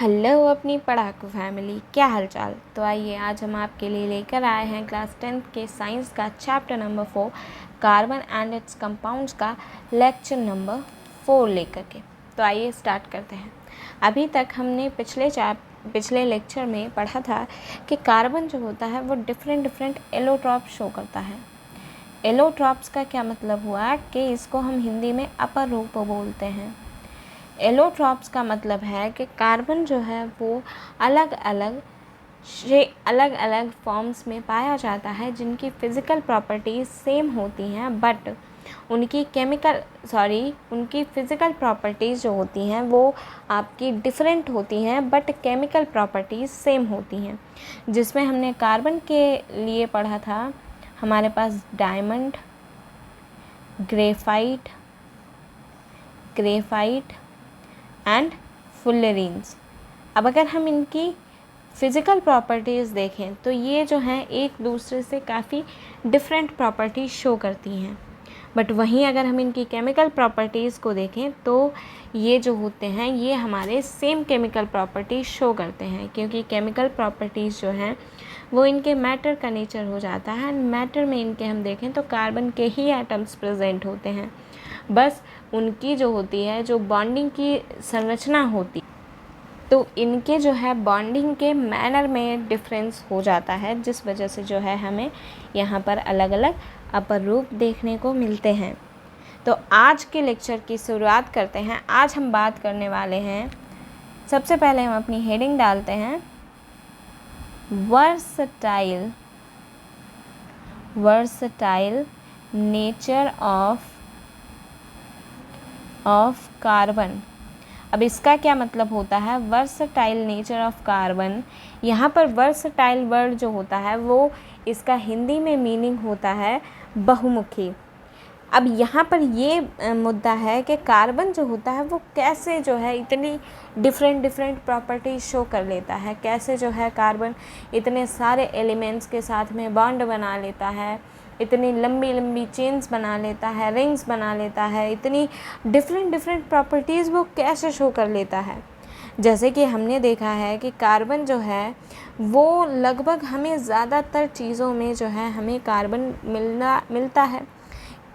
Hello अपनी पढ़ाकू family, क्या हाल चाल। तो आइए आज हम आपके लिए लेकर आए हैं क्लास 10th के साइंस का chapter number 4 carbon and it's compounds का लेक्चर नंबर 4 लेकर के। तो आइए स्टार्ट करते हैं। अभी तक हमने पिछले लेक्चर में पढ़ा था कि कार्बन जो होता है वो डिफरेंट एलोट्रॉप शो करता है। एलोट्रॉप्स का क्या मतलब हुआ कि इसको हम हिंदी में अपर रूप बोलते हैं। एलोट्रॉप्स का मतलब है कि कार्बन जो है वो अलग अलग फॉर्म्स में पाया जाता है जिनकी फ़िज़िकल प्रॉपर्टीज़ सेम होती हैं, बट उनकी फ़िज़िकल प्रॉपर्टीज़ जो होती हैं वो आपकी डिफरेंट होती हैं, बट केमिकल प्रॉपर्टीज़ सेम होती हैं। जिसमें हमने कार्बन के लिए पढ़ा था, हमारे पास डायमंड, ग्रेफाइट एंड फुल्लेरीन्स। अब अगर हम इनकी फ़िज़िकल प्रॉपर्टीज़ देखें तो ये जो हैं एक दूसरे से काफ़ी डिफरेंट प्रॉपर्टीज़ शो करती हैं, बट वहीं अगर हम इनकी केमिकल प्रॉपर्टीज़ को देखें तो ये जो होते हैं ये हमारे सेम केमिकल प्रॉपर्टीज़ शो करते हैं, क्योंकि केमिकल प्रॉपर्टीज़ जो हैं वो इनके मैटर का नेचर हो जाता है। मैटर में इनके हम देखें तो कार्बन के ही एटम्स प्रेजेंट होते हैं, बस उनकी जो होती है जो बॉन्डिंग की संरचना होती, तो इनके जो है बॉन्डिंग के मैनर में डिफरेंस हो जाता है, जिस वजह से जो है हमें यहाँ पर अलग अलग अपर रूप देखने को मिलते हैं। तो आज के लेक्चर की शुरुआत करते हैं। आज हम बात करने वाले हैं, सबसे पहले हम अपनी हेडिंग डालते हैं वर्सटाइल नेचर ऑफ कार्बन। अब इसका क्या मतलब होता है वर्सटाइल नेचर ऑफ कार्बन। यहाँ पर वर्सटाइल वर्ड जो होता है वो इसका हिंदी में मीनिंग होता है बहुमुखी। अब यहाँ पर ये मुद्दा है कि कार्बन जो होता है वो कैसे जो है इतनी डिफरेंट प्रॉपर्टीज शो कर लेता है, कैसे जो है कार्बन इतने सारे एलिमेंट्स के साथ में बॉन्ड बना लेता है, इतनी लंबी चेन्स बना लेता है, रिंग्स बना लेता है, इतनी डिफरेंट प्रॉपर्टीज़ वो कैसे शो कर लेता है। जैसे कि हमने देखा है कि कार्बन जो है वो लगभग हमें ज़्यादातर चीज़ों में जो है हमें कार्बन मिलता है,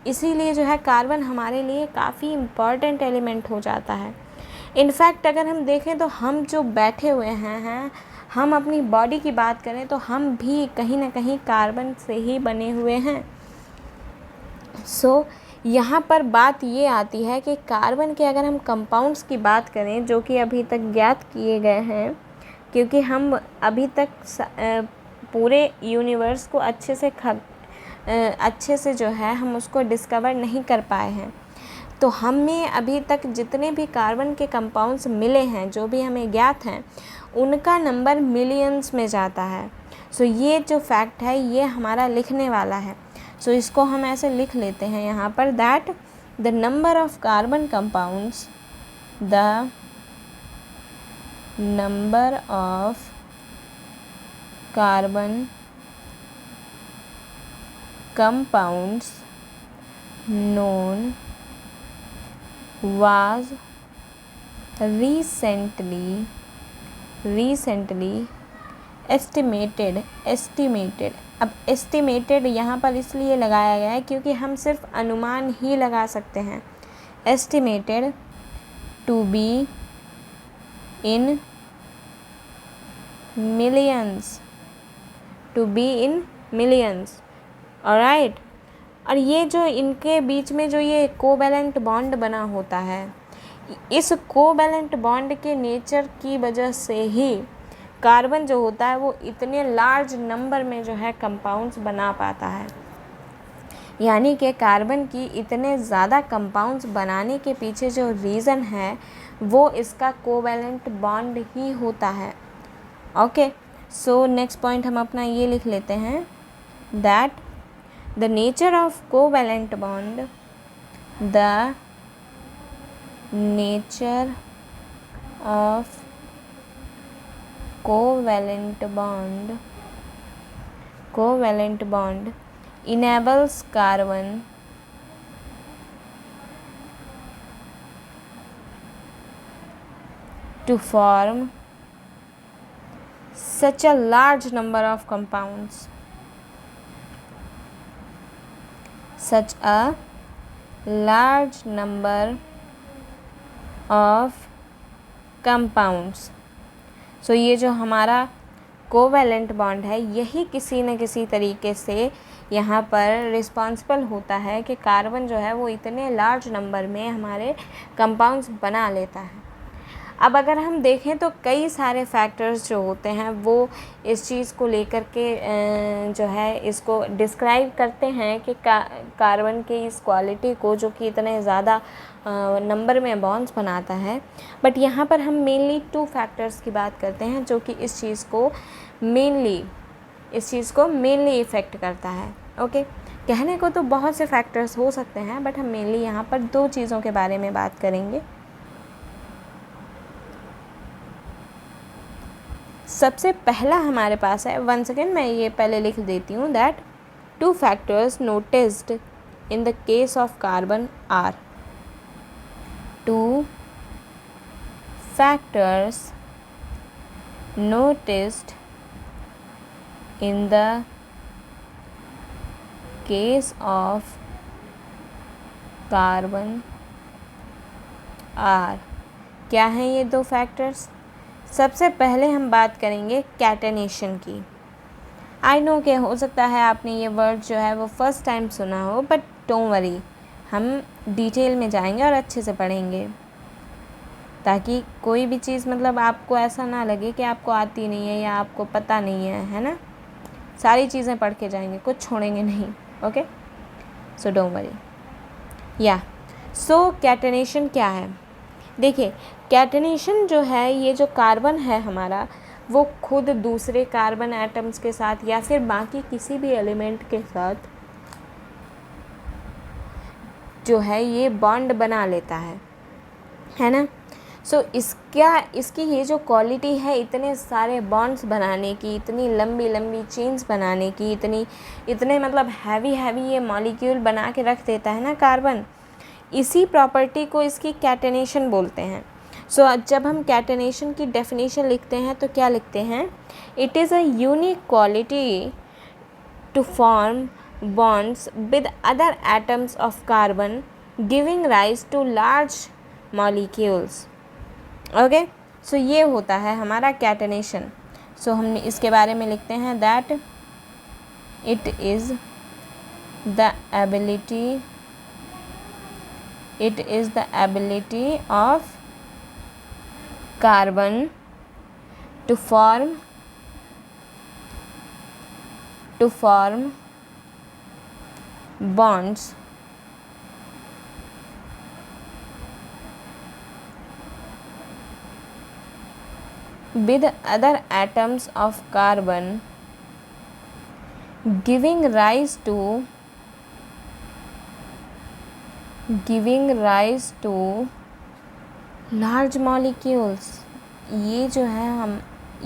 इसीलिए जो है कार्बन हमारे लिए काफ़ी इम्पॉर्टेंट एलिमेंट हो जाता है। इनफैक्ट अगर हम देखें तो हम जो बैठे हुए हैं हम अपनी बॉडी की बात करें तो हम भी कहीं ना कहीं कार्बन से ही बने हुए हैं। यहाँ पर बात ये आती है कि कार्बन के अगर हम कंपाउंड्स की बात करें जो कि अभी तक ज्ञात किए गए हैं, क्योंकि हम अभी तक पूरे यूनिवर्स को अच्छे से जो है हम उसको डिस्कवर नहीं कर पाए हैं, तो हमें अभी तक जितने भी कार्बन के कंपाउंड्स मिले हैं, जो भी हमें ज्ञात हैं, उनका नंबर मिलियंस में जाता है। ये जो फैक्ट है ये हमारा लिखने वाला है। इसको हम ऐसे लिख लेते हैं यहाँ पर that the number of carbon compounds known was recently estimated। अब एस्टिमेटेड यहाँ पर इसलिए लगाया गया है क्योंकि हम सिर्फ अनुमान ही लगा सकते हैं। Estimated to be in millions, alright. और ये जो इनके बीच में जो ये कोवैलेंट बॉन्ड बना होता है, इस कोवैलेंट बॉन्ड के नेचर की वजह से ही कार्बन जो होता है वो इतने लार्ज नंबर में जो है कंपाउंड्स बना पाता है। यानी कि कार्बन की इतने ज़्यादा कंपाउंड्स बनाने के पीछे जो रीज़न है वो इसका कोवैलेंट बॉन्ड ही होता है। ओके, नेक्स्ट पॉइंट हम अपना ये लिख लेते हैं that the nature of covalent bond covalent bond enables carbon to form such a large number of compounds, such a large number of compounds। सो ये जो हमारा कोवैलेंट बॉन्ड है यही किसी न किसी तरीके से यहाँ पर रिस्पॉन्सिबल होता है कि कार्बन जो है वो इतने लार्ज नंबर में हमारे कंपाउंड्स बना लेता है। अब अगर हम देखें तो कई सारे फैक्टर्स जो होते हैं वो इस चीज़ को लेकर के जो है इसको डिस्क्राइब करते हैं कि कार्बन के इस क्वालिटी को जो कि इतने ज़्यादा नंबर में बॉन्ड्स बनाता है। बट यहाँ पर हम मेनली 2 फैक्टर्स की बात करते हैं जो कि इस चीज़ को मेनली इफ़ेक्ट करता है। ओके, कहने को तो बहुत से फैक्टर्स हो सकते हैं बट हम मेनली यहाँ पर 2 चीज़ों के बारे में बात करेंगे। सबसे पहला हमारे पास है, वन सेकेंड मैं ये पहले लिख देती हूँ, that 2 factors noticed in the case of carbon are, 2 factors noticed in the case of carbon are। क्या हैं ये 2 फैक्टर्स? सबसे पहले हम बात करेंगे कैटेनेशन की। आई नो कि हो सकता है आपने ये वर्ड जो है वो फर्स्ट टाइम सुना हो, बट डोंट वरी, हम डिटेल में जाएंगे और अच्छे से पढ़ेंगे ताकि कोई भी चीज़ मतलब आपको ऐसा ना लगे कि आपको आती नहीं है या आपको पता नहीं है ना। सारी चीज़ें पढ़ के जाएंगे, कुछ छोड़ेंगे नहीं। Okay, so don't worry. या सो कैटेनेशन क्या है? देखिए, कैटेनेशन जो है, ये जो कार्बन है हमारा वो खुद दूसरे कार्बन एटम्स के साथ या फिर बाकी किसी भी एलिमेंट के साथ जो है ये बॉन्ड बना लेता है ना। सो इसकी ये जो क्वालिटी है इतने सारे बॉन्ड्स बनाने की, इतनी लंबी लंबी चेन्स बनाने की, इतने मतलब हैवी ये मॉलिक्यूल बना के रख देता है ना कार्बन, इसी प्रॉपर्टी को इसकी कैटेनेशन बोलते हैं। सो जब हम कैटेनेशन की डेफिनेशन लिखते हैं तो क्या लिखते हैं? It is a unique quality to form bonds with other atoms of carbon giving rise to large molecules। Okay, so ये होता है हमारा कैटेनेशन। सो हम इसके बारे में लिखते हैं that it is the ability of carbon to form bonds with other atoms of carbon giving rise to large molecules। ये जो है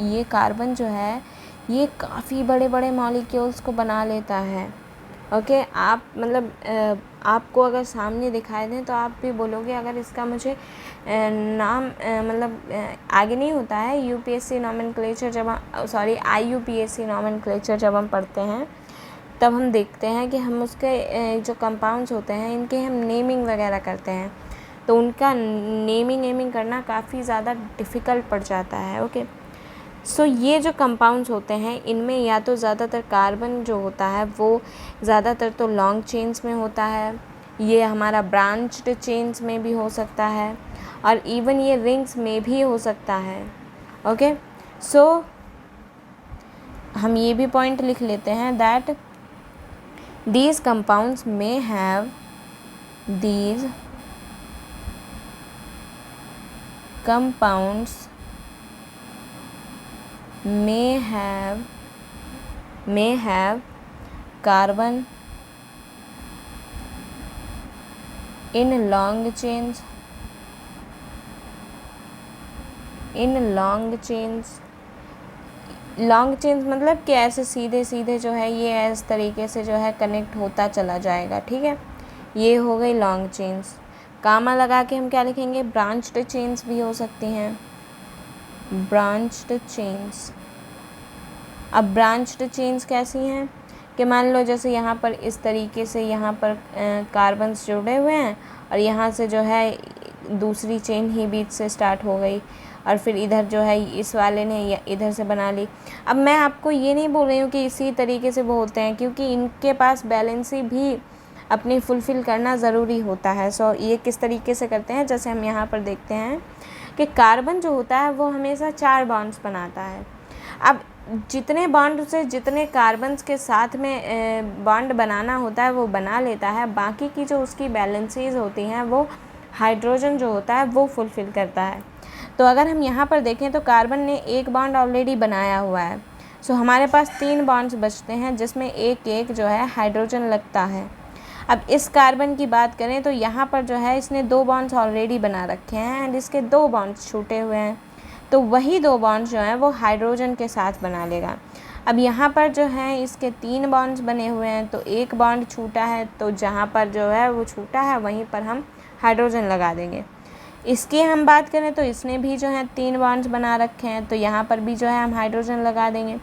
ये कार्बन जो है ये काफ़ी बड़े बड़े मॉलिक्यूल्स को बना लेता है। ओके, आप मतलब आपको अगर सामने दिखाई दें तो आप भी बोलोगे, अगर इसका मुझे नाम मतलब आगे नहीं होता है यूपीएससी नॉमेनक्लेचर जब हम आईयूपीएससी नॉमेनक्लेचर जब हम पढ़ते हैं तब हम देखते हैं कि हम उसके जो कंपाउंड्स होते हैं इनके हम नेमिंग वगैरह करते हैं, तो उनका नेमिंग करना काफ़ी ज़्यादा डिफ़िकल्ट पड़ जाता है। ओके, सो ये जो कंपाउंड्स होते हैं इनमें या तो ज़्यादातर कार्बन जो होता है वो ज़्यादातर तो लॉन्ग चेन्स में होता है, ये हमारा ब्रांच्ड चेन्स में भी हो सकता है और इवन ये रिंग्स में भी हो सकता है। ओके, सो हम ये भी पॉइंट लिख लेते हैं that these compounds may have carbon in long chains मतलब कि ऐसे सीधे जो है ये इस तरीके से जो है कनेक्ट होता चला जाएगा। ठीक है, ये हो गई लॉन्ग चेन्स। कामा लगा के हम क्या लिखेंगे? ब्रांच्ड चेन्स भी हो सकती हैं, ब्रांच्ड चेन्स। अब ब्रांच्ड चेन्स कैसी हैं कि मान लो जैसे यहाँ पर इस तरीके से यहाँ पर कार्बन्स जुड़े हुए हैं और यहाँ से जो है दूसरी चेन ही बीच से स्टार्ट हो गई और फिर इधर जो है इस वाले ने इधर से बना ली। अब मैं आपको ये नहीं बोल रही हूँ कि इसी तरीके से वो होते हैं, क्योंकि इनके पास बैलेंसी भी अपनी फुलफ़िल करना ज़रूरी होता है। सो ये किस तरीके से करते हैं, जैसे हम यहाँ पर देखते हैं कि कार्बन जो होता है वो हमेशा 4 बॉन्ड्स बनाता है। अब जितने बॉन्ड से जितने कार्बन्स के साथ में बॉन्ड बनाना होता है वो बना लेता है, बाकी की जो उसकी बैलेंसीज होती हैं वो हाइड्रोजन जो होता है वो फुलफ़िल करता है। तो अगर हम यहाँ पर देखें तो कार्बन ने एक बॉन्ड ऑलरेडी बनाया हुआ है, सो हमारे पास 3 बॉन्ड्स बचते हैं जिसमें एक एक जो है हाइड्रोजन लगता है। अब इस कार्बन की बात करें तो यहाँ पर जो है इसने 2 बॉन्ड्स ऑलरेडी बना रखे हैं एंड इसके 2 बॉन्ड्स छूटे हुए हैं, तो वही 2 बॉन्ड्स जो हैं वो हाइड्रोजन के साथ बना लेगा। अब यहाँ पर जो है इसके 3 बॉन्ड्स बने हुए हैं, तो एक बॉन्ड छूटा है, तो जहाँ पर जो है वो छूटा है वहीं पर हम हाइड्रोजन लगा देंगे। इसकी हम बात करें तो इसने भी जो है 3 बॉन्ड्स बना रखे हैं, तो यहाँ पर भी जो है हम हाइड्रोजन लगा देंगे।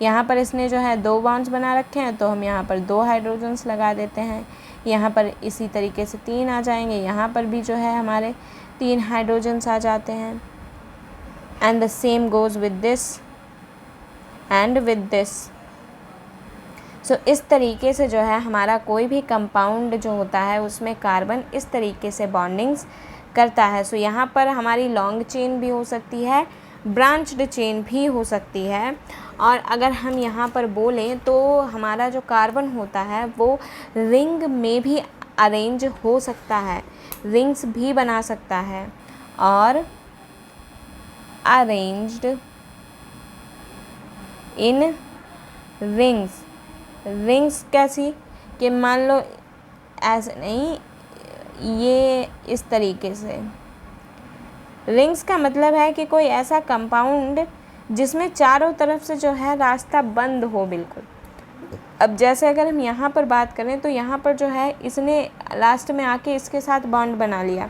यहाँ पर इसने जो है 2 बॉन्ड्स बना रखे हैं, तो हम यहाँ पर 2 हाइड्रोजन्स लगा देते हैं। यहाँ पर इसी तरीके से 3 आ जाएंगे, यहाँ पर भी जो है हमारे 3 हाइड्रोजन्स आ जाते हैं। And the same goes with this and with this. So इस तरीके से जो है हमारा कोई भी कंपाउंड जो होता है उसमें कार्बन इस तरीके से बॉन्डिंग्स करता है। सो यहाँ पर हमारी लॉन्ग चेन भी हो सकती है, ब्रांच्ड चेन भी हो सकती है, और अगर हम यहाँ पर बोलें तो हमारा जो कार्बन होता है वो रिंग में भी अरेंज हो सकता है, रिंग्स भी बना सकता है, और अरेंज्ड इन रिंग्स। रिंग्स कैसी कि मान लो ऐसे नहीं, ये इस तरीके से। रिंग्स का मतलब है कि कोई ऐसा कंपाउंड जिसमें चारों तरफ से जो है रास्ता बंद हो बिल्कुल। अब जैसे अगर हम यहाँ पर बात करें तो यहाँ पर जो है इसने लास्ट में आके इसके साथ बॉन्ड बना लिया,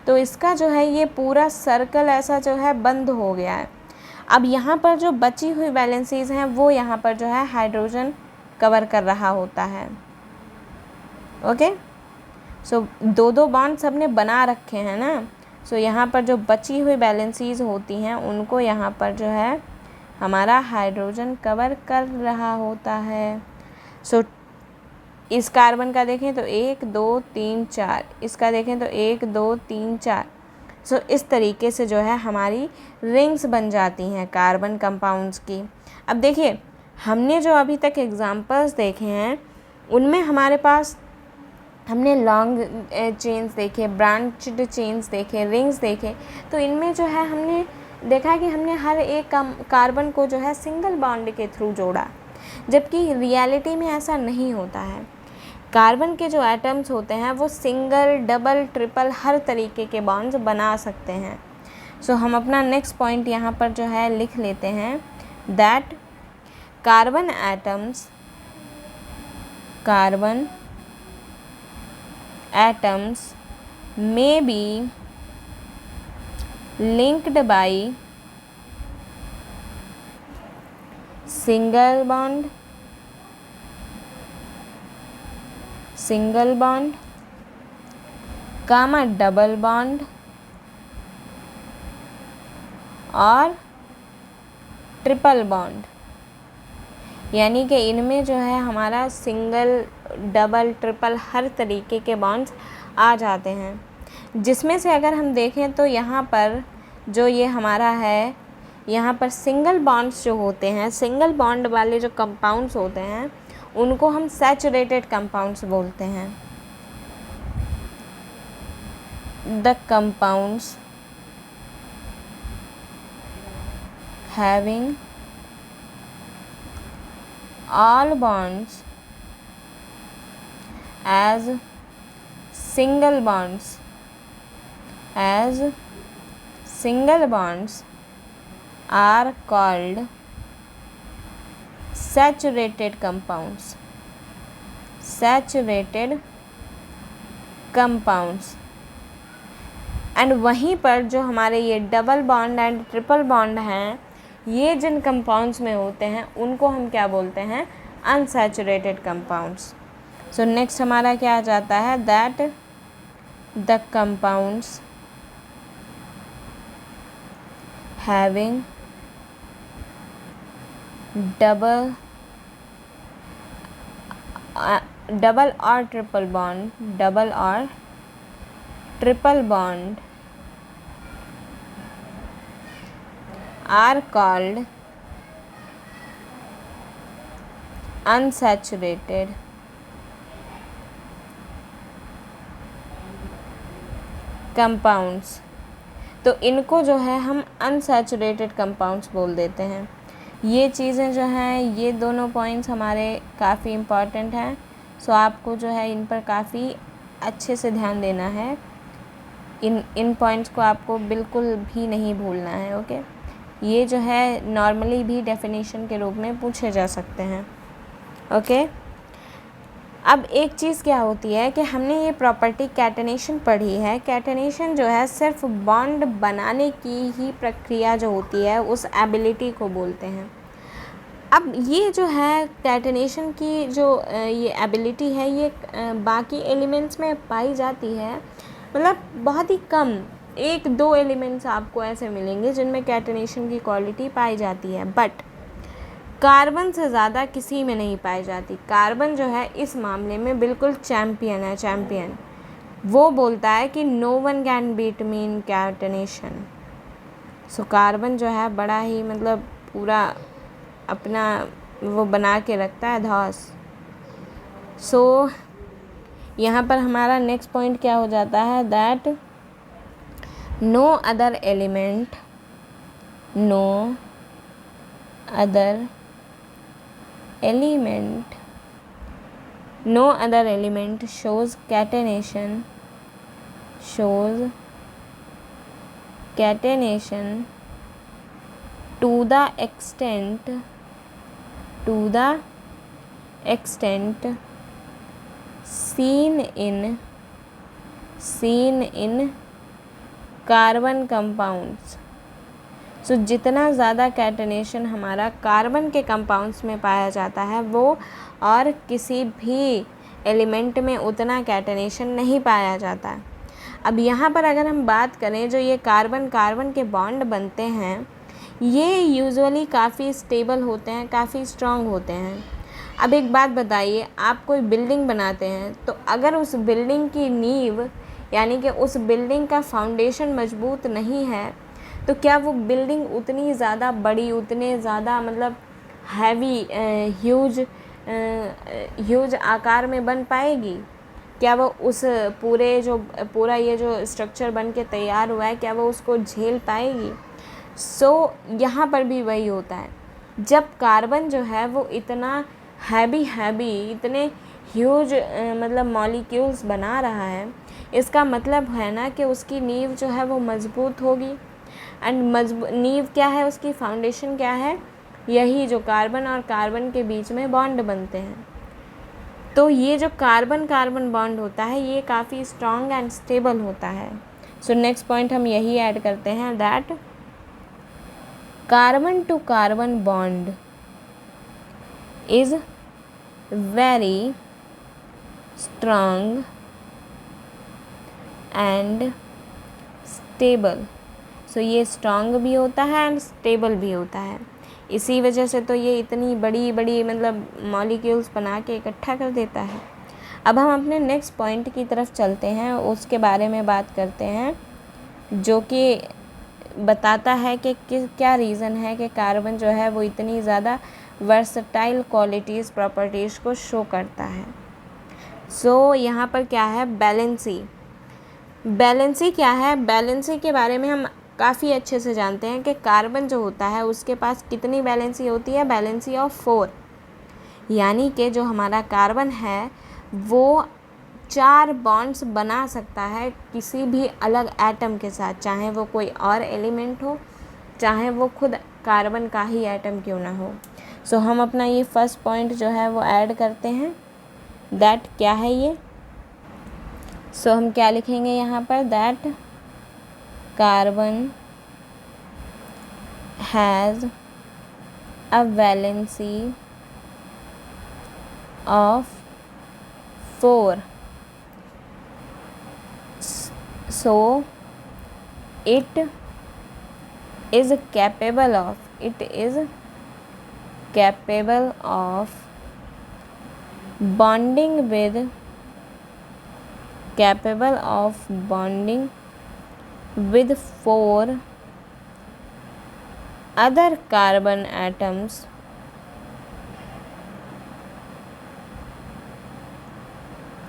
तो इसका जो है ये पूरा सर्कल ऐसा जो है बंद हो गया है। अब यहाँ पर जो बची हुई वैलेंसीज़ हैं वो यहाँ पर जो है हाइड्रोजन कवर कर रहा होता है। ओके, सो 2-2 बॉन्ड सबने बना रखे हैं ना। सो यहाँ पर जो बची हुई बैलेंसीज़ होती हैं उनको यहाँ पर जो है हमारा हाइड्रोजन कवर कर रहा होता है। सो इस कार्बन का देखें तो 1 2 3 4, इसका देखें तो 1 2 3 4। सो इस तरीके से जो है हमारी रिंग्स बन जाती हैं कार्बन कंपाउंड्स की। अब देखिए हमने जो अभी तक एग्जांपल्स देखे हैं उनमें हमारे पास हमने लॉन्ग चेन्स देखे, ब्रांच्ड चेन्स देखे, रिंग्स देखे, तो इनमें जो है हमने देखा कि हमने हर एक कार्बन को जो है सिंगल बॉन्ड के थ्रू जोड़ा, जबकि रियलिटी में ऐसा नहीं होता है। कार्बन के जो एटम्स होते हैं वो सिंगल, डबल, ट्रिपल हर तरीके के बॉन्ड्स बना सकते हैं। सो हम अपना नेक्स्ट पॉइंट यहाँ पर जो है लिख लेते हैं, that carbon atoms may be linked by single bond, comma double bond और ट्रिपल बॉन्ड। यानी कि इनमें जो है हमारा सिंगल, डबल, ट्रिपल हर तरीके के बॉन्ड्स आ जाते हैं, जिसमें से अगर हम देखें तो यहाँ पर जो ये हमारा है, यहाँ पर सिंगल बॉन्ड्स जो होते हैं, सिंगल बॉन्ड वाले जो कंपाउंड्स होते हैं उनको हम सैचुरेटेड कंपाउंड्स बोलते हैं। The compounds having all bonds as single bonds are called saturated compounds। And वहीं पर जो हमारे ये double bond and triple bond हैं ये जिन कंपाउंड्स में होते हैं उनको हम क्या बोलते हैं, अनसैचुरेटेड कंपाउंड्स। सो नेक्स्ट हमारा क्या आ जाता है, that the compounds having double और triple bond are called unsaturated compounds. तो इनको जो है हम अनसैचुरेटेड कंपाउंड्स बोल देते हैं। ये चीज़ें जो हैं, ये दोनों पॉइंट्स हमारे काफ़ी इम्पॉर्टेंट हैं। सो आपको जो है इन पर काफ़ी अच्छे से ध्यान देना है। इन पॉइंट्स को आपको बिल्कुल भी नहीं भूलना है। ओके, ये जो है नॉर्मली भी डेफिनेशन के रूप में पूछे जा सकते हैं। ओके, अब एक चीज़ क्या होती है कि हमने ये प्रॉपर्टी कैटेनेशन पढ़ी है। कैटेनेशन जो है सिर्फ बॉन्ड बनाने की ही प्रक्रिया जो होती है, उस एबिलिटी को बोलते हैं। अब ये जो है कैटेनेशन की जो ये एबिलिटी है, ये बाकी एलिमेंट्स में पाई जाती है, मतलब बहुत ही कम 1-2 एलिमेंट्स आपको ऐसे मिलेंगे जिनमें कैटेनेशन की क्वालिटी पाई जाती है, बट कार्बन से ज़्यादा किसी में नहीं पाई जाती। कार्बन जो है इस मामले में बिल्कुल चैम्पियन। वो बोलता है कि no one can beat me in catenation. So carbon जो है बड़ा ही मतलब पूरा अपना वो बना के रखता है धौस। सो यहाँ पर हमारा नेक्स्ट पॉइंट क्या हो जाता है, that no other element shows catenation to the extent seen in carbon compounds. So जितना ज़्यादा कैटेनेशन हमारा कार्बन के कंपाउंड्स में पाया जाता है, वो और किसी भी एलिमेंट में उतना कैटेनेशन नहीं पाया जाता। अब यहाँ पर अगर हम बात करें, जो ये कार्बन के बॉन्ड बनते हैं, ये यूजुअली काफ़ी स्टेबल होते हैं, काफ़ी स्ट्रॉन्ग होते हैं। अब एक बात बताइए, आप कोई बिल्डिंग बनाते हैं, तो अगर उस बिल्डिंग की नींव यानी कि उस बिल्डिंग का फाउंडेशन मजबूत नहीं है, तो क्या वो बिल्डिंग उतनी ज़्यादा बड़ी, उतने ज़्यादा मतलब हैवी ह्यूज आकार में बन पाएगी? क्या वो उस पूरा ये जो स्ट्रक्चर बन के तैयार हुआ है, क्या वो उसको झेल पाएगी? सो यहाँ पर भी वही होता है। जब कार्बन जो है वो इतना हैवी इतने ह्यूज मतलब मॉलिक्यूल्स बना रहा है, इसका मतलब है ना कि उसकी नींव जो है वो मजबूत होगी। एंड नींव क्या है, उसकी फाउंडेशन क्या है, यही जो कार्बन और कार्बन के बीच में बॉन्ड बनते हैं। तो ये जो कार्बन बॉन्ड होता है, ये काफ़ी स्ट्रॉन्ग एंड स्टेबल होता है। सो नेक्स्ट पॉइंट हम यही ऐड करते हैं, that carbon to carbon bond is very strong and stable. So ये स्ट्रॉन्ग भी होता है एंड स्टेबल भी होता है। इसी वजह से तो ये इतनी बड़ी मतलब मॉलिक्यूल्स बना के इकट्ठा कर देता है। अब हम अपने नेक्स्ट पॉइंट की तरफ चलते हैं, उसके बारे में बात करते हैं, जो कि बताता है कि क्या रीज़न है कि कार्बन जो है वो इतनी ज़्यादा वर्सटाइल क्वालिटीज़ प्रॉपर्टीज़ को शो करता है। सो यहाँ पर क्या है, बैलेंसी क्या है? बैलेंसी के बारे में हम काफ़ी अच्छे से जानते हैं कि कार्बन जो होता है उसके पास कितनी बैलेंसी होती है, बैलेंसी ऑफ 4। यानी कि जो हमारा कार्बन है वो 4 बॉन्ड्स बना सकता है किसी भी अलग एटम के साथ, चाहे वो कोई और एलिमेंट हो, चाहे वो खुद कार्बन का ही एटम क्यों ना हो। सो हम अपना ये फर्स्ट पॉइंट जो है वो ऐड करते हैं, दैट क्या है ये। सो हम क्या लिखेंगे यहाँ पर, that carbon has a valency of 4, so it is capable of bonding with 4 other carbon atoms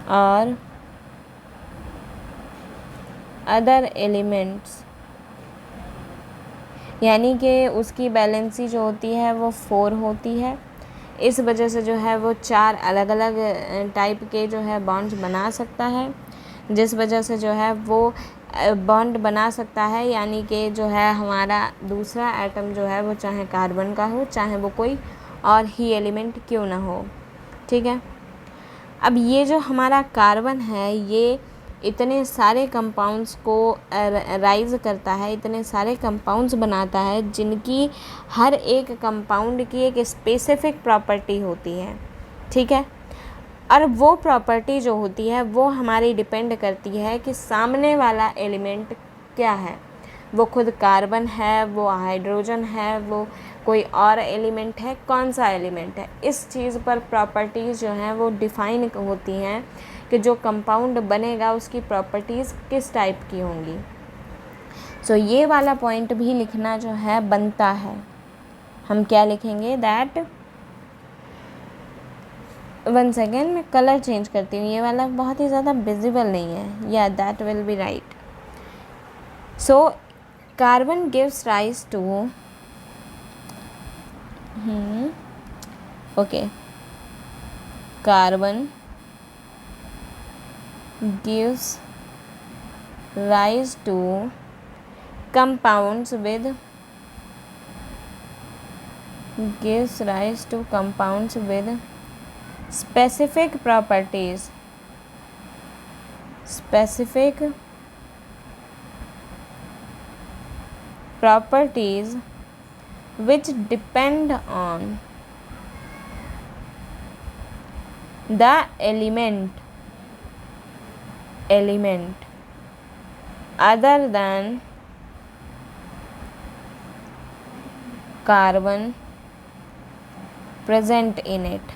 or other elements, यानी कि उसकी बैलेंसी जो होती है वो 4 होती है। इस वजह से जो है वो 4 अलग अलग टाइप के जो है बॉन्ड्स बना सकता है, जिस वजह से जो है वो बॉन्ड बना सकता है, यानी कि जो है हमारा दूसरा एटम जो है वो चाहे कार्बन का हो, चाहे वो कोई और ही एलिमेंट क्यों ना हो। ठीक है, अब ये जो हमारा कार्बन है ये इतने सारे कंपाउंड्स को राइज करता है, इतने सारे कंपाउंड्स बनाता है जिनकी हर एक कंपाउंड की एक स्पेसिफिक प्रॉपर्टी होती है। ठीक है, और वो प्रॉपर्टी जो होती है वो हमारी डिपेंड करती है कि सामने वाला एलिमेंट क्या है, वो खुद कार्बन है, वो हाइड्रोजन है, वो कोई और एलिमेंट है, कौन सा एलिमेंट है। इस चीज़ पर प्रॉपर्टीज़ जो हैं वो डिफ़ाइन होती हैं कि जो कंपाउंड बनेगा उसकी प्रॉपर्टीज़ किस टाइप की होंगी। सो ये वाला पॉइंट भी लिखना जो है बनता है। हम क्या लिखेंगे, दैट, वन सेकेंड मैं कलर चेंज करती हूँ, ये वाला बहुत ही ज़्यादा विजिबल नहीं है। या that will be right. So carbon gives rise to carbon gives rise to compounds with specific properties which depend on the element other than carbon present in it।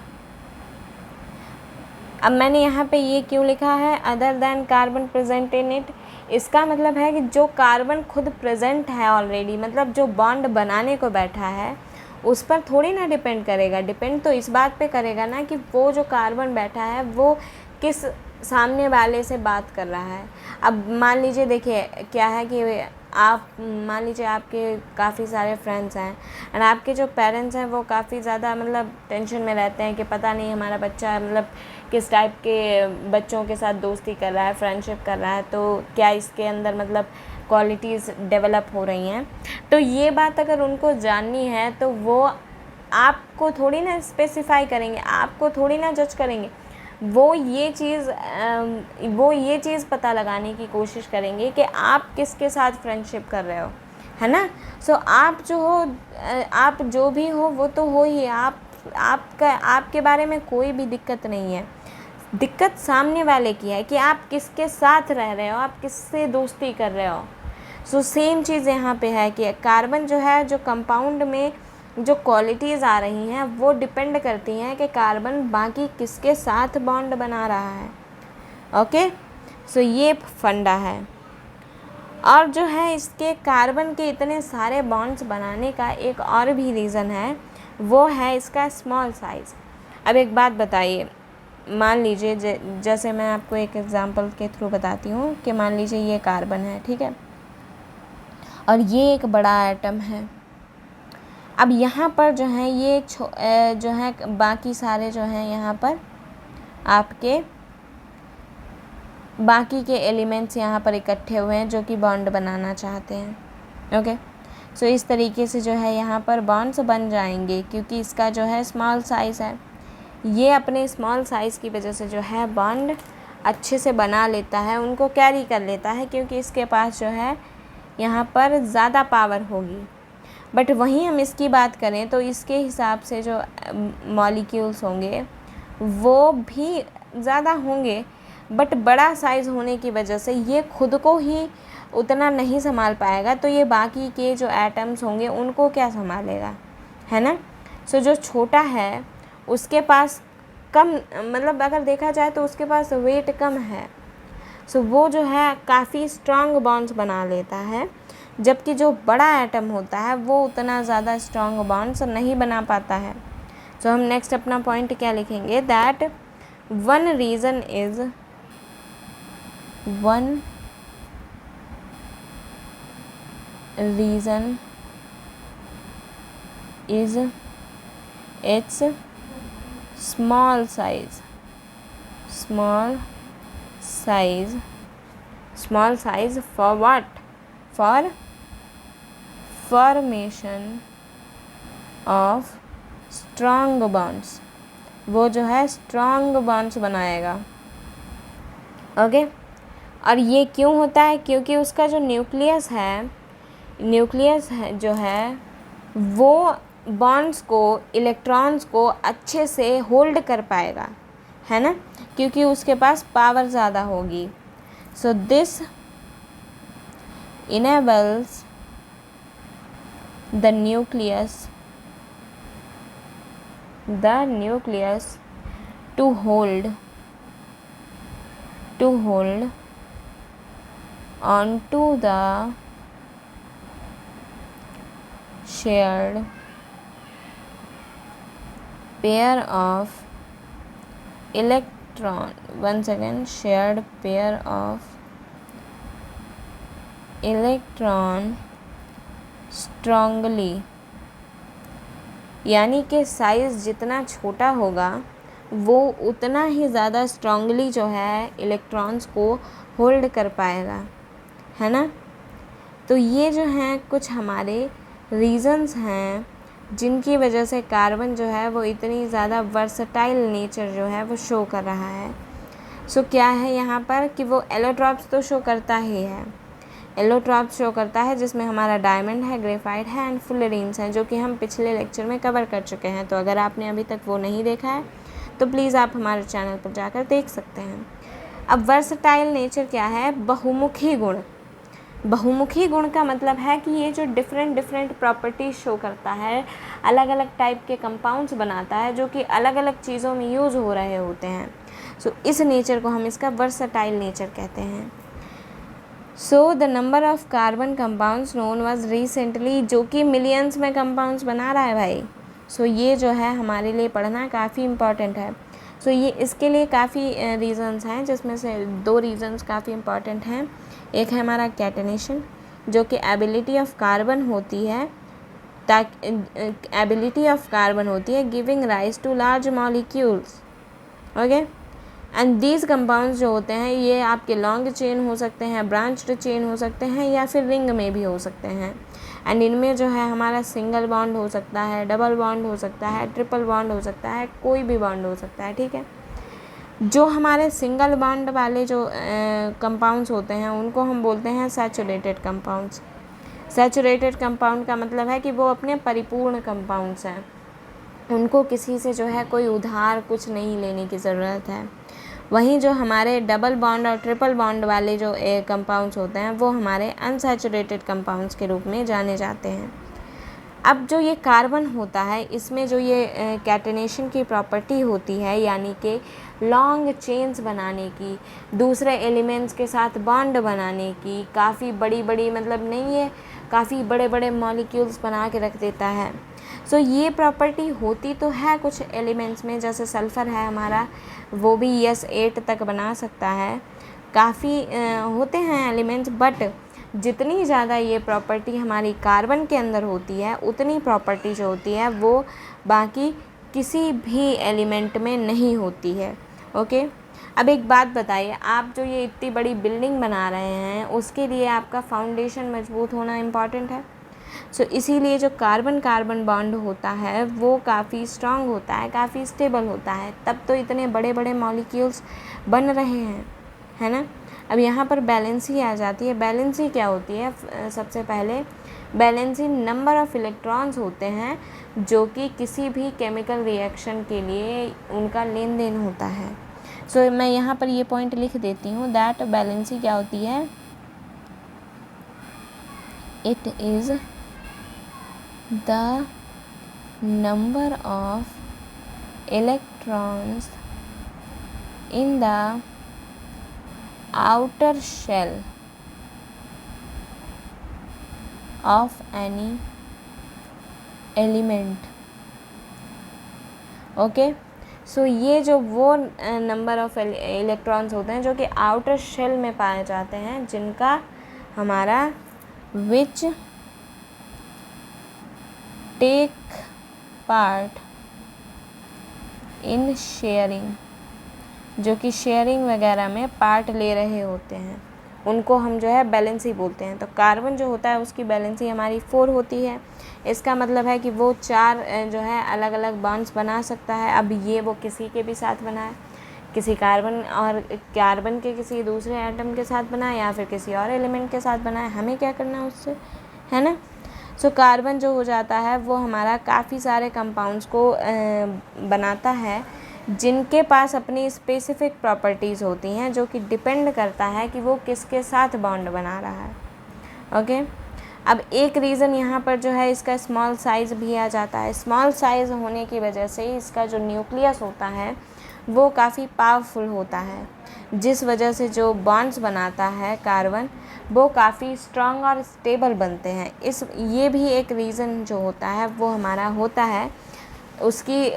अब मैंने यहाँ पे ये क्यों लिखा है other than carbon present in it, इसका मतलब है कि जो कार्बन खुद प्रेजेंट है ऑलरेडी, मतलब जो बॉन्ड बनाने को बैठा है उस पर थोड़ी ना डिपेंड करेगा। डिपेंड तो इस बात पे करेगा ना कि वो जो कार्बन बैठा है वो किस सामने वाले से बात कर रहा है। अब मान लीजिए, देखिए क्या है कि आप मान लीजिए आपके काफ़ी सारे फ्रेंड्स हैं एंड आपके जो पेरेंट्स हैं वो काफ़ी ज़्यादा मतलब टेंशन में रहते हैं कि पता नहीं हमारा बच्चा मतलब किस टाइप के बच्चों के साथ दोस्ती कर रहा है, फ्रेंडशिप कर रहा है, तो क्या इसके अंदर मतलब क्वालिटीज़ डेवलप हो रही हैं। तो ये बात अगर उनको जाननी है तो वो आपको थोड़ी ना स्पेसिफाई करेंगे, आपको थोड़ी ना जज करेंगे, वो ये चीज़ पता लगाने की कोशिश करेंगे कि आप किसके साथ फ्रेंडशिप कर रहे हो, है ना। सो आप जो हो, आप जो भी हो वो तो हो ही, आपके बारे में कोई भी दिक्कत नहीं है। दिक्कत सामने वाले की है कि आप किसके साथ रह रहे हो, आप किससे दोस्ती कर रहे हो। सो सेम चीज़ यहाँ पे है कि कार्बन जो है, जो कंपाउंड में जो क्वालिटीज़ आ रही हैं वो डिपेंड करती हैं कि कार्बन बाकी किसके साथ बॉन्ड बना रहा है। ओके, सो ये फंडा है। और जो है इसके कार्बन के इतने सारे बॉन्ड्स बनाने का एक और भी रीज़न है, वो है इसका स्मॉल साइज़। अब एक बात बताइए, मान लीजिए जैसे मैं आपको एक एग्जांपल के थ्रू बताती हूँ कि मान लीजिए ये कार्बन है, ठीक है, और ये एक बड़ा एटम है। अब यहाँ पर जो है ये जो है बाकी सारे जो हैं यहाँ पर आपके बाकी के एलिमेंट्स यहाँ पर इकट्ठे हुए हैं जो कि बॉन्ड बनाना चाहते हैं। ओके, सो इस तरीके से जो है यहाँ पर बॉन्ड्स बन जाएंगे क्योंकि इसका जो है स्मॉल साइज़ है। ये अपने स्मॉल साइज़ की वजह से जो है बॉन्ड अच्छे से बना लेता है, उनको कैरी कर लेता है, क्योंकि इसके पास जो है यहाँ पर ज़्यादा पावर होगी। बट वहीं हम इसकी बात करें तो इसके हिसाब से जो मॉलिक्यूल्स होंगे वो भी ज़्यादा होंगे, बट बड़ा साइज़ होने की वजह से ये खुद को ही उतना नहीं संभाल पाएगा, तो ये बाकी के जो एटम्स होंगे उनको क्या संभालेगा, है ना। सो जो छोटा है उसके पास कम, मतलब अगर देखा जाए तो उसके पास वेट कम है, सो वो जो है काफ़ी स्ट्रॉन्ग बॉन्ड्स बना लेता है, जबकि जो बड़ा एटम होता है वो उतना ज़्यादा स्ट्रॉन्ग बॉन्ड्स नहीं बना पाता है। सो हम नेक्स्ट अपना पॉइंट क्या लिखेंगे, that one reason is it's small size for what? For formation of strong bonds, वो जो है strong bonds बनाएगा। ओके, और ये क्यों होता है? क्योंकि उसका जो न्यूक्लियस है जो है वो बॉन्ड्स को, इलेक्ट्रॉन्स को अच्छे से होल्ड कर पाएगा, है ना, क्योंकि उसके पास पावर ज़्यादा होगी। So this enables the nucleus to hold on to the shared pair of shared pair of electron strongly, यानी कि साइज़ जितना छोटा होगा वो उतना ही ज़्यादा स्ट्रांगली जो है इलेक्ट्रॉन्स को होल्ड कर पाएगा, है ना। तो ये जो हैं कुछ हमारे रीज़न्स हैं जिनकी वजह से कार्बन जो है वो इतनी ज़्यादा वर्सटाइल नेचर जो है वो शो कर रहा है। सो क्या है यहाँ पर कि वो एलोट्रॉप्स तो शो करता ही है, एलोट्रॉप्स शो करता है जिसमें हमारा डायमंड है, ग्रेफाइट है एंड फुलरीन्स हैं, जो कि हम पिछले लेक्चर में कवर कर चुके हैं। तो अगर आपने अभी तक वो नहीं देखा है तो प्लीज़ आप हमारे चैनल पर जाकर देख सकते हैं। अब वर्सटाइल नेचर क्या है? बहुमुखी गुण। बहुमुखी गुण का मतलब है कि ये जो डिफरेंट प्रॉपर्टीज़ शो करता है, अलग अलग टाइप के कंपाउंड्स बनाता है जो कि अलग अलग चीज़ों में यूज़ हो रहे होते हैं। सो इस नेचर को हम इसका वर्सटाइल नेचर कहते हैं। So the number of carbon compounds known was recently, जो कि मिलियंस में कंपाउंड्स बना रहा है भाई। सो ये जो है हमारे लिए पढ़ना काफ़ी इम्पॉर्टेंट है। सो ये इसके लिए काफ़ी रीज़न्स हैं, जिसमें से 2 रीज़न्स काफ़ी इम्पॉर्टेंट हैं। एक है हमारा कैटेनेशन, जो कि एबिलिटी ऑफ कार्बन होती है, giving rise to large molecules. Okay, and these compounds जो होते हैं ये आपके लॉन्ग चेन हो सकते हैं, ब्रांच्ड चेन हो सकते हैं, या फिर रिंग में भी हो सकते हैं। एंड इनमें जो है हमारा सिंगल बॉन्ड हो सकता है, डबल बॉन्ड हो सकता है, ट्रिपल बॉन्ड हो सकता है, कोई भी बॉन्ड हो सकता है, ठीक है। जो हमारे सिंगल बॉन्ड वाले जो कंपाउंड्स होते हैं उनको हम बोलते हैं सैचुरेटेड कंपाउंड्स। सैचुरेटेड कंपाउंड का मतलब है कि वो अपने परिपूर्ण कंपाउंड्स हैं, उनको किसी से जो है कोई उधार कुछ नहीं लेने की ज़रूरत है। वहीं जो हमारे डबल बॉन्ड और ट्रिपल बॉन्ड वाले जो कंपाउंड्स होते हैं वो हमारे अनसैचुरेटेड कंपाउंड्स के रूप में जाने जाते हैं। अब जो ये कार्बन होता है इसमें जो ये कैटेनेशन की प्रॉपर्टी होती है, यानी कि लॉन्ग चेन्स बनाने की, दूसरे एलिमेंट्स के साथ बॉन्ड बनाने की, काफ़ी बड़ी मतलब नहीं है, काफ़ी बड़े मॉलिक्यूल्स बना के रख देता है। सो ये प्रॉपर्टी होती तो है कुछ एलिमेंट्स में, जैसे सल्फ़र है हमारा, वो भी S8 तक बना सकता है। काफ़ी होते हैं एलिमेंट्स, बट जितनी ज़्यादा ये प्रॉपर्टी हमारी कार्बन के अंदर होती है उतनी प्रॉपर्टी जो होती है वो बाकी किसी भी एलिमेंट में नहीं होती है। ओके, अब एक बात बताइए, आप जो ये इतनी बड़ी बिल्डिंग बना रहे हैं उसके लिए आपका फाउंडेशन मजबूत होना इम्पॉर्टेंट है। सो इसीलिए जो कार्बन बॉन्ड होता है वो काफ़ी स्ट्रांग होता है, काफ़ी स्टेबल होता है, तब तो इतने बड़े मॉलिक्यूल्स बन रहे हैं, है ना। अब यहाँ पर वैलेंसी आ जाती है। वैलेंसी क्या होती है? सबसे पहले वैलेंसी नंबर ऑफ़ इलेक्ट्रॉन्स होते हैं जो कि किसी भी केमिकल रिएक्शन के लिए उनका लेन देन होता है। सो मैं यहाँ पर ये पॉइंट लिख देती हूँ दैट वैलेंसी क्या होती है? It is the number of electrons in the outer shell of any element। Okay, so ये जो वो नंबर ऑफ इलेक्ट्रॉन्स होते हैं जो कि आउटर शेल में पाए जाते हैं, जिनका हमारा which take part in sharing, जो कि शेयरिंग वगैरह में पार्ट ले रहे होते हैं, उनको हम जो है वैलेंसी बोलते हैं। तो कार्बन जो होता है उसकी वैलेंसी हमारी 4 होती है। इसका मतलब है कि वो 4 जो है अलग अलग बॉन्ड्स बना सकता है। अब ये वो किसी के भी साथ बनाए, किसी कार्बन के किसी दूसरे एटम के साथ बनाए या फिर किसी और एलिमेंट के साथ बनाए, हमें क्या करना है उससे, है ना। सो कार्बन जो हो जाता है वो हमारा काफ़ी सारे कंपाउंड्स को बनाता है जिनके पास अपनी स्पेसिफिक प्रॉपर्टीज़ होती हैं, जो कि डिपेंड करता है कि वो किसके साथ बॉन्ड बना रहा है। ओके, अब एक रीज़न यहाँ पर जो है इसका स्मॉल साइज़ भी आ जाता है। स्मॉल साइज़ होने की वजह से इसका जो न्यूक्लियस होता है वो काफ़ी पावरफुल होता है, जिस वजह से जो बॉन्ड्स बनाता है कार्बन वो काफ़ी स्ट्रॉन्ग और स्टेबल बनते हैं। ये भी एक रीज़न जो होता है वो हमारा होता है उसकी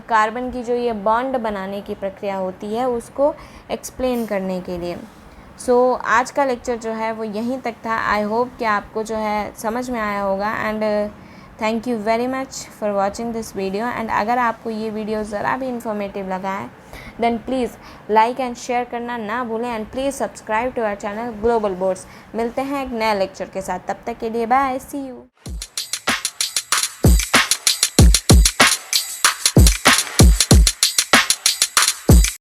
कार्बन की जो ये बॉन्ड बनाने की प्रक्रिया होती है उसको एक्सप्लेन करने के लिए। सो आज का लेक्चर जो है वो यहीं तक था। आई होप कि आपको जो है समझ में आया होगा and thank you very much for watching this video. And अगर आपको ये वीडियो ज़रा भी इंफॉर्मेटिव लगा है then please like and share करना ना भूलें and please subscribe to our channel Global Boards. मिलते हैं एक नए लेक्चर के साथ, तब तक के लिए बाय, सी यू।